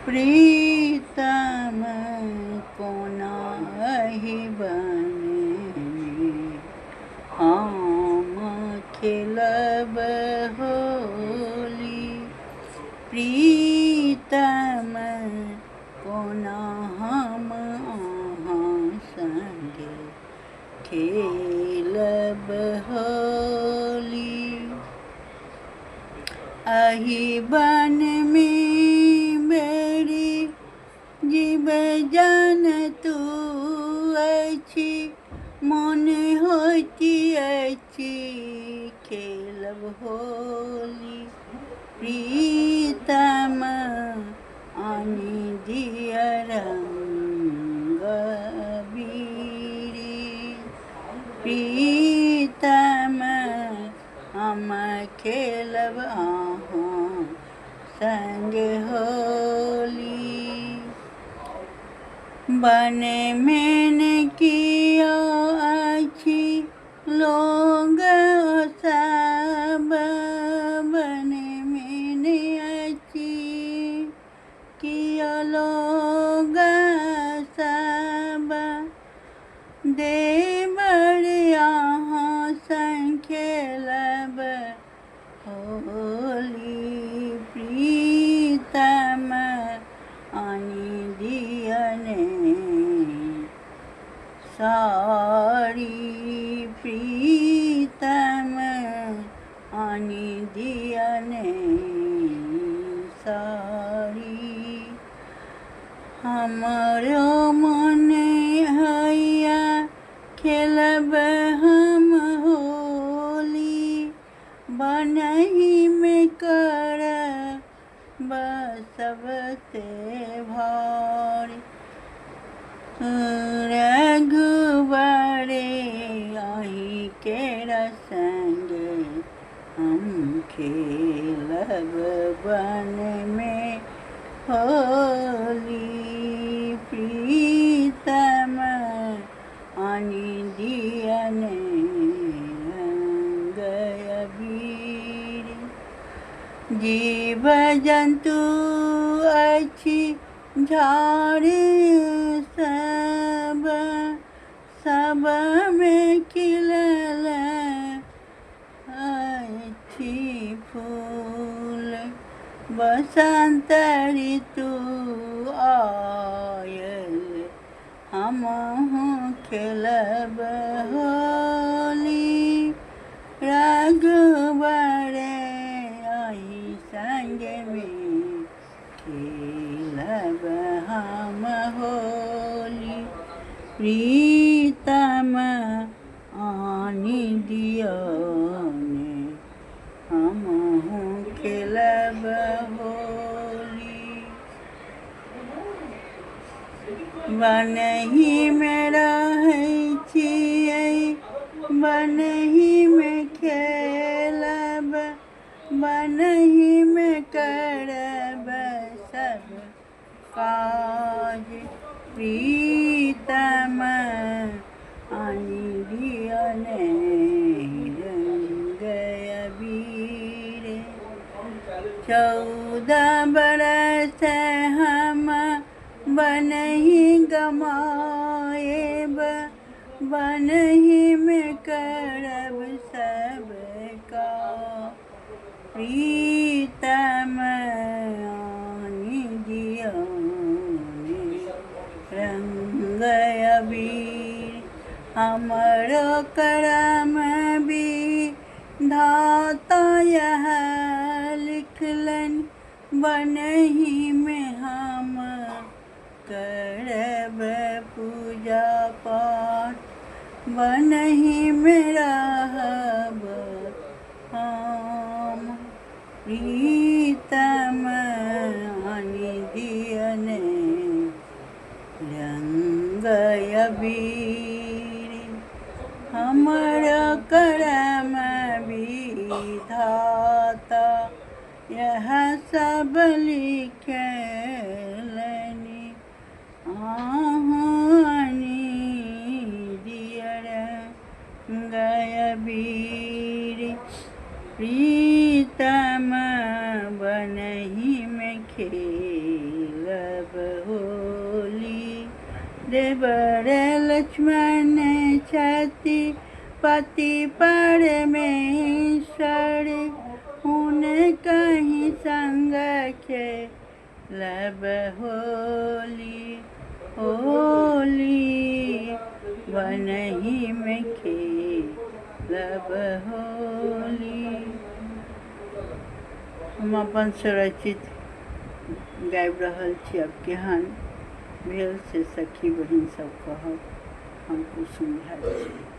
प्रीतम को नाही बने हम खेलब होली। प्रीतम कोना हम अहाँ संगे खेलब होली। अहि बन में बेरी जीव जन्तु अछि मन होती अछि खेलब होली। प्रीतम आनि दिअ रंग अबीरी। प्रीतम हम खेलब अहाँ संग होली। बन में कियो अछि लोग सब बन में अछि कियो लोग सब देवर अहाँ संग खेलब होली। प्रीतम आनि दिअ ने साड़ी। प्रीतम आनि दिअ ने साड़ी। हमरो मन हैया खेलब हम होली। बनहि में करब सब त्योहार। रघुबर अहि केरा संगे हम खेलब बन में होली। प्रीतम आनि दिअ ने रंग अबीर। जीव जन्तु अछि झाड़ सब में खिलल अछि फूल। बसंत ऋतु आयल हमहु खेलब होली। रघुबर अहि संग में खेलब हम होली। प्रीतम आनि दिअ ने हमहु खेलब होली। बनहि में रहै छियै बनहि में खेलब बनहि में करब सब काज। प्रीतम आनि दिअ ने रंग अबीर। 14 बरस हम बनहि गमाएब बनहि में करब सब काज। प्रीतम आनि दिअ ने रंग अबीर। हमरो करम विधाता यह लिखलन बनहि में हम करब पूजा पाठ। बनहि में रहब हम। प्रीतम आनि दिअ ने रंग अबीर। हमर करम विधाता यह सब लिखलनि अहाँ आनि दिअ रंग अबीर। प्रीतम बनहि में खेलब होली। देवर लक्ष्मण छति पति परमेश्वर, उन कहीं संग खेलब होली। होली वनहि में खेलब होली। हम अपन स्वरचित गाबि रहल छी। अब केहन भेल से सखी बहिन सब कहब। हम कुसुम झा छी।